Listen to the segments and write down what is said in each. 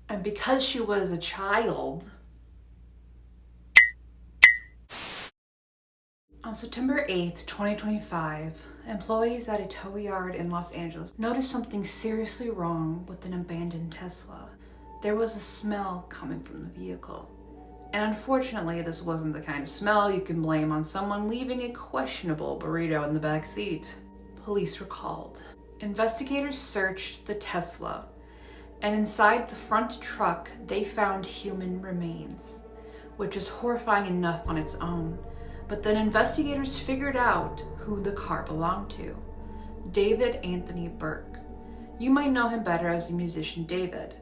And because she was a child, on September 8th, 2025, employees at a tow yard in Los Angeles noticed something seriously wrong with an abandoned Tesla. There was a smell coming from the vehicle. And unfortunately, this wasn't the kind of smell you can blame on someone leaving a questionable burrito in the back seat. Police were called. Investigators searched the Tesla, and inside the front truck, they found human remains, which is horrifying enough on its own. But then investigators figured out who the car belonged to. David Anthony Burke. You might know him better as the musician David.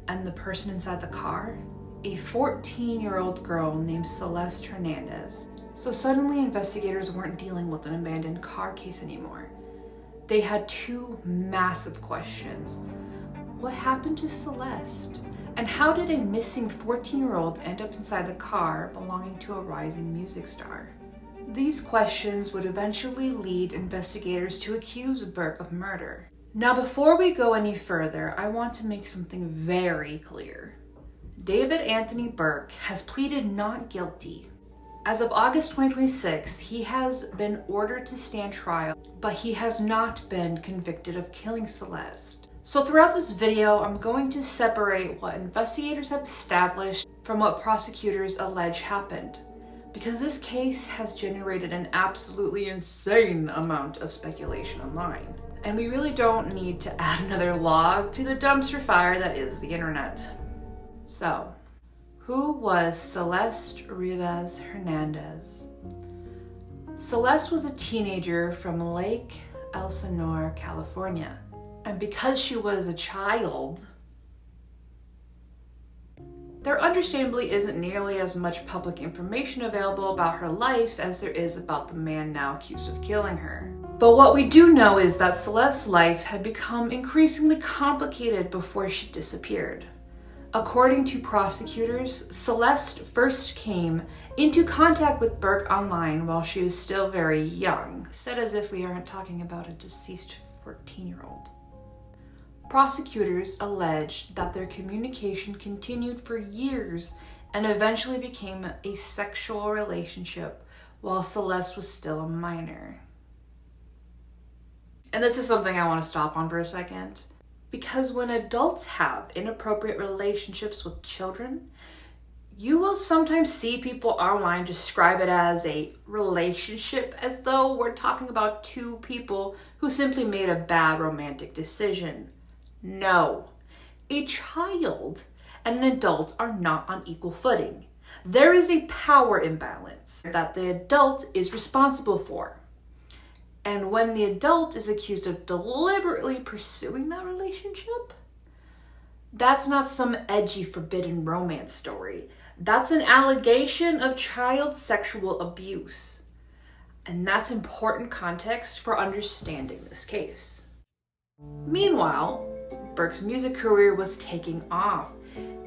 And the person inside the car? A 14-year-old girl named Celeste Hernandez. So suddenly investigators weren't dealing with an abandoned car case anymore. They had two massive questions. What happened to Celeste? And how did a missing 14-year-old end up inside the car belonging to a rising music star? These questions would eventually lead investigators to accuse Burke of murder. Now, before we go any further, I want to make something very clear. David Anthony Burke has pleaded not guilty. As of August 2026, he has been ordered to stand trial, but he has not been convicted of killing Celeste. So throughout this video, I'm going to separate what investigators have established from what prosecutors allege happened, because this case has generated an absolutely insane amount of speculation online. And we really don't need to add another log to the dumpster fire that is the internet. So, who was Celeste Rivas Hernandez? Celeste was a teenager from Lake Elsinore, California. And because she was a child, there understandably isn't nearly as much public information available about her life as there is about the man now accused of killing her. But what we do know is that Celeste's life had become increasingly complicated before she disappeared. According to prosecutors, Celeste first came into contact with Burke online while she was still very young, said as if we aren't talking about a deceased 14-year-old. Prosecutors alleged that their communication continued for years and eventually became a sexual relationship while Celeste was still a minor. And this is something I want to stop on for a second. Because when adults have inappropriate relationships with children, you will sometimes see people online describe it as a relationship, as though we're talking about two people who simply made a bad romantic decision. No, a child and an adult are not on equal footing. There is a power imbalance that the adult is responsible for. And when the adult is accused of deliberately pursuing that relationship, that's not some edgy forbidden romance story. That's an allegation of child sexual abuse. And that's important context for understanding this case. Meanwhile, Burke's music career was taking off.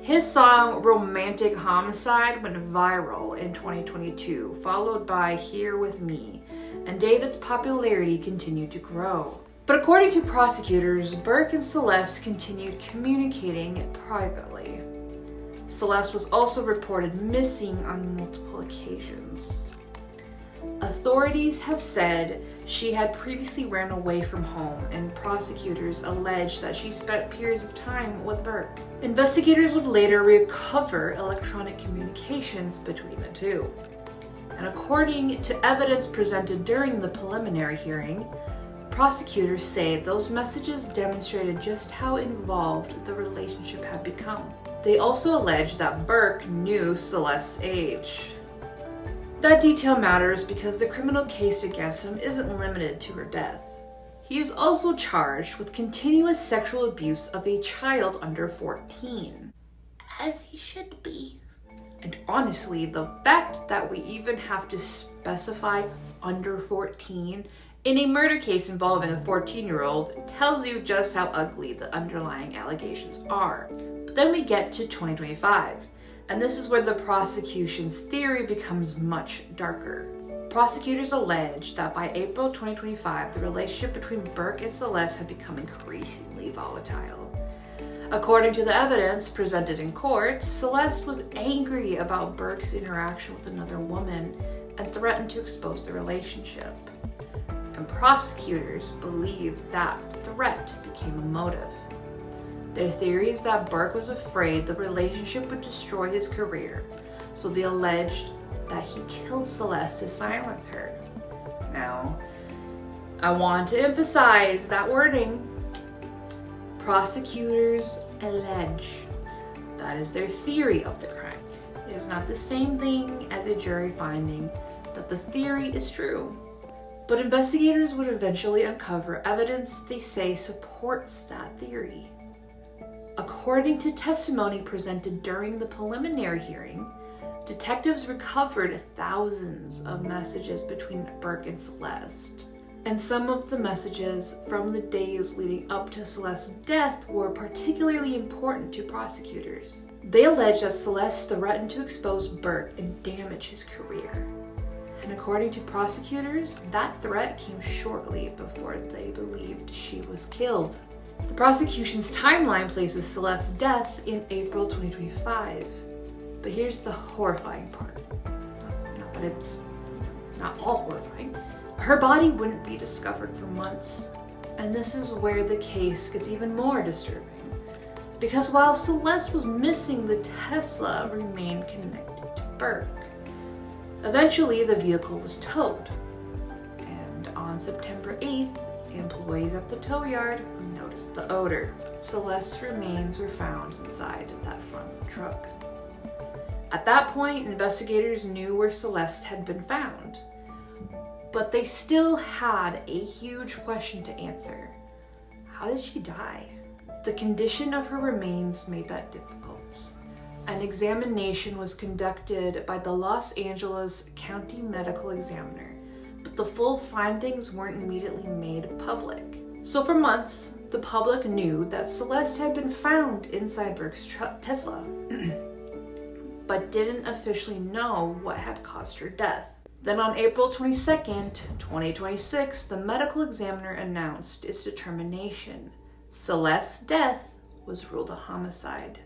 His song Romantic Homicide went viral in 2022, followed by Here With Me, and David's popularity continued to grow. But according to prosecutors, Burke and Celeste continued communicating privately. Celeste was also reported missing on multiple occasions. Authorities have said she had previously ran away from home, and prosecutors alleged that she spent periods of time with Burke. Investigators would later recover electronic communications between the two. And according to evidence presented during the preliminary hearing, prosecutors say those messages demonstrated just how involved the relationship had become. They also allege that Burke knew Celeste's age. That detail matters because the criminal case against him isn't limited to her death. He is also charged with continuous sexual abuse of a child under 14, as he should be. And honestly, the fact that we even have to specify under 14 in a murder case involving a 14-year-old tells you just how ugly the underlying allegations are. But then we get to 2025, and this is where the prosecution's theory becomes much darker. Prosecutors allege that by April 2025, the relationship between Burke and Celeste had become increasingly volatile. According to the evidence presented in court, Celeste was angry about Burke's interaction with another woman and threatened to expose the relationship. And prosecutors believe that threat became a motive. Their theory is that Burke was afraid the relationship would destroy his career, so they alleged that he killed Celeste to silence her. Now, I want to emphasize that wording. Prosecutors allege. That is their theory of the crime. It is not the same thing as a jury finding that the theory is true. But investigators would eventually uncover evidence they say supports that theory. According to testimony presented during the preliminary hearing, detectives recovered thousands of messages between Burke and Celeste. And some of the messages from the days leading up to Celeste's death were particularly important to prosecutors. They alleged that Celeste threatened to expose Burke and damage his career. And according to prosecutors, that threat came shortly before they believed she was killed. The prosecution's timeline places Celeste's death in April 2025. But here's the horrifying part. Not that it's not all horrifying. Her body wouldn't be discovered for months. And this is where the case gets even more disturbing. Because while Celeste was missing, the Tesla remained connected to Burke. Eventually, the vehicle was towed. And on September 8th, employees at the tow yard noticed the odor. Celeste's remains were found inside that front truck. At that point, investigators knew where Celeste had been found. But they still had a huge question to answer. How did she die? The condition of her remains made that difficult. An examination was conducted by the Los Angeles County Medical Examiner, but the full findings weren't immediately made public. So for months, the public knew that Celeste had been found inside Burke's Tesla, but didn't officially know what had caused her death. Then on April 22nd, 2026, the medical examiner announced its determination. Celeste's death was ruled a homicide.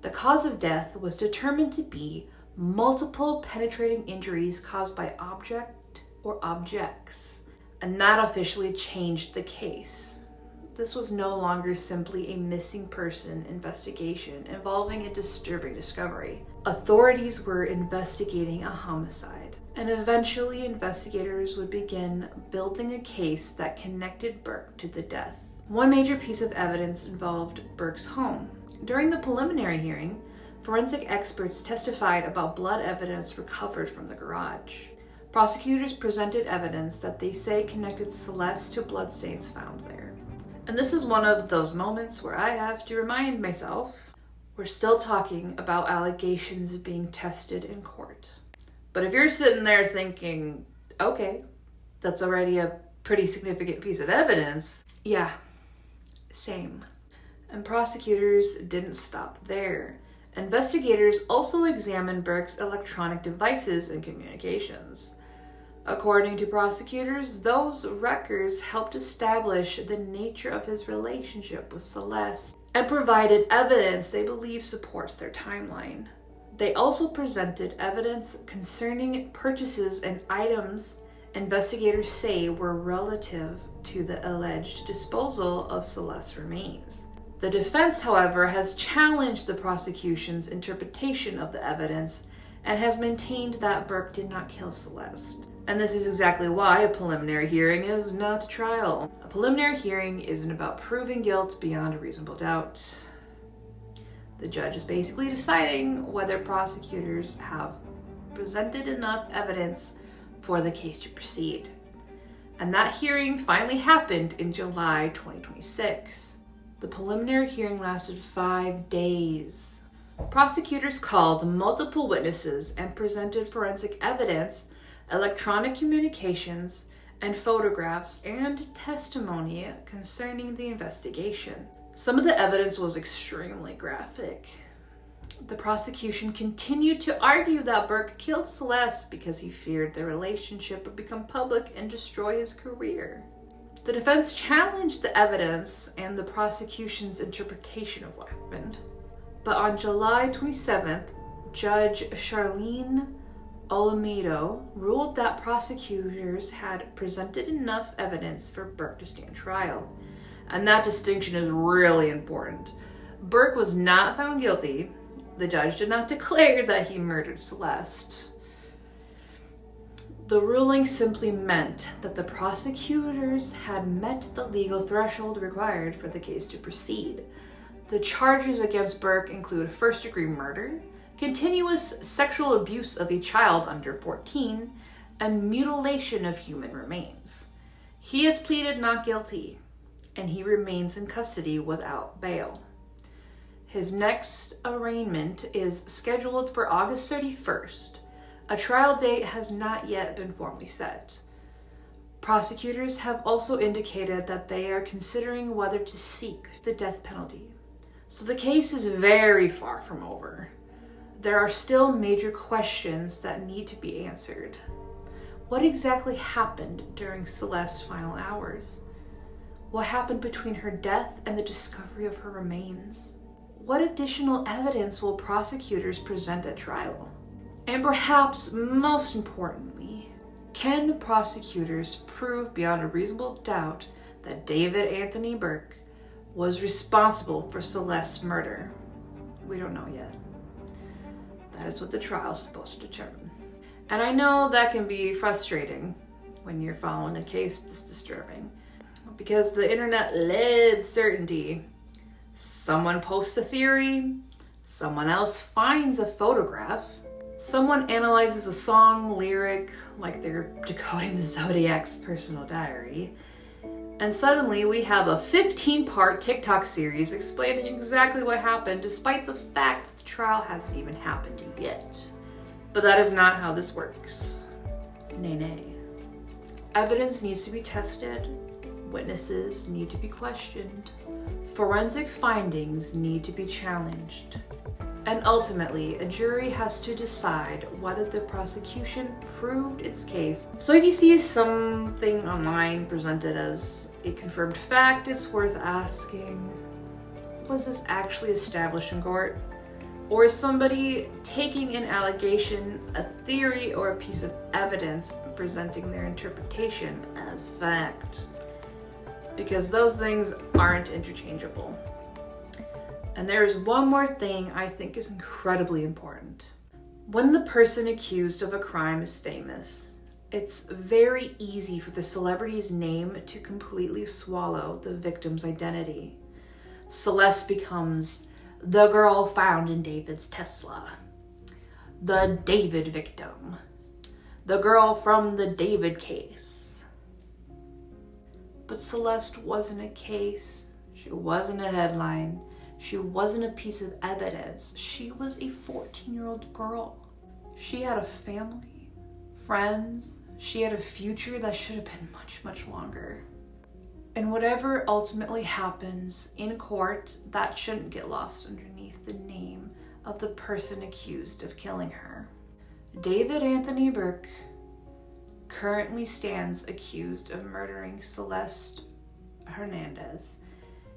The cause of death was determined to be multiple penetrating injuries caused by object or objects, and that officially changed the case. This was no longer simply a missing person investigation involving a disturbing discovery. Authorities were investigating a homicide, and eventually investigators would begin building a case that connected Burke to the death. One major piece of evidence involved Burke's home. During the preliminary hearing, forensic experts testified about blood evidence recovered from the garage. Prosecutors presented evidence that they say connected Celeste to bloodstains found there. And this is one of those moments where I have to remind myself, we're still talking about allegations being tested in court. But if you're sitting there thinking, okay, that's already a pretty significant piece of evidence, yeah, same. And prosecutors didn't stop there. Investigators also examined Burke's electronic devices and communications. According to prosecutors, those records helped establish the nature of his relationship with Celeste and provided evidence they believe supports their timeline. They also presented evidence concerning purchases and items investigators say were relative to the alleged disposal of Celeste's remains. The defense, however, has challenged the prosecution's interpretation of the evidence and has maintained that Burke did not kill Celeste. And this is exactly why a preliminary hearing is not a trial. A preliminary hearing isn't about proving guilt beyond a reasonable doubt. The judge is basically deciding whether prosecutors have presented enough evidence for the case to proceed. And that hearing finally happened in July 2026. The preliminary hearing lasted 5 days. Prosecutors called multiple witnesses and presented forensic evidence, electronic communications, and photographs and testimony concerning the investigation. Some of the evidence was extremely graphic. The prosecution continued to argue that Burke killed Celeste because he feared their relationship would become public and destroy his career. The defense challenged the evidence and the prosecution's interpretation of what happened. But on July 27th, Judge Charlene Olmedo ruled that prosecutors had presented enough evidence for Burke to stand trial. And that distinction is really important. Burke was not found guilty. The judge did not declare that he murdered Celeste. The ruling simply meant that the prosecutors had met the legal threshold required for the case to proceed. The charges against Burke include first-degree murder, continuous sexual abuse of a child under 14, and mutilation of human remains. He has pleaded not guilty, and he remains in custody without bail. His next arraignment is scheduled for August 31st. A trial date has not yet been formally set. Prosecutors have also indicated that they are considering whether to seek the death penalty. So the case is very far from over. There are still major questions that need to be answered. What exactly happened during Celeste's final hours? What happened between her death and the discovery of her remains? What additional evidence will prosecutors present at trial? And perhaps most importantly, can prosecutors prove beyond a reasonable doubt that David Anthony Burke was responsible for Celeste's murder? We don't know yet. That is what the trial is supposed to determine. And I know that can be frustrating when you're following a case this disturbing, because the internet lives certainty. Someone posts a theory, someone else finds a photograph, someone analyzes a song lyric like they're decoding the Zodiac's personal diary, and suddenly we have a 15-part TikTok series explaining exactly what happened despite the fact that the trial hasn't even happened yet. But that is not how this works. Nay. Evidence needs to be tested, witnesses need to be questioned, forensic findings need to be challenged, and ultimately, a jury has to decide whether the prosecution proved its case. So if you see something online presented as a confirmed fact, it's worth asking, was this actually established in court? Or is somebody taking an allegation, a theory, or a piece of evidence and presenting their interpretation as fact? Because those things aren't interchangeable. And there is one more thing I think is incredibly important. When the person accused of a crime is famous, it's very easy for the celebrity's name to completely swallow the victim's identity. Celeste becomes the girl found in David's Tesla, the David victim, the girl from the David case. But Celeste wasn't a case. She wasn't a headline. She wasn't a piece of evidence. She was a 14-year-old girl. She had a family, friends. She had a future that should have been much, much longer. And whatever ultimately happens in court, that shouldn't get lost underneath the name of the person accused of killing her. David Anthony Burke currently stands accused of murdering Celeste Hernandez.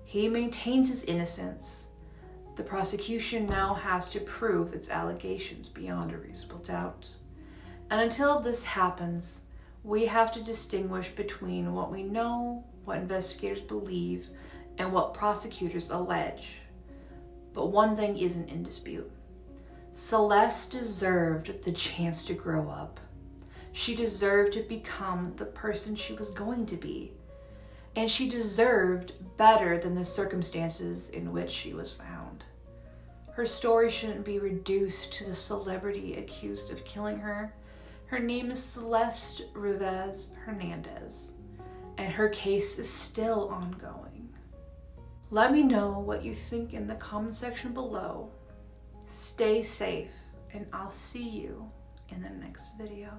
He maintains his innocence. The prosecution now has to prove its allegations beyond a reasonable doubt. And until this happens, we have to distinguish between what we know, what investigators believe, and what prosecutors allege. But one thing isn't in dispute. Celeste deserved the chance to grow up. She deserved to become the person she was going to be. And she deserved better than the circumstances in which she was found. Her story shouldn't be reduced to the celebrity accused of killing her. Her name is Celeste Rivas Hernandez, and her case is still ongoing. Let me know what you think in the comment section below. Stay safe, and I'll see you in the next video.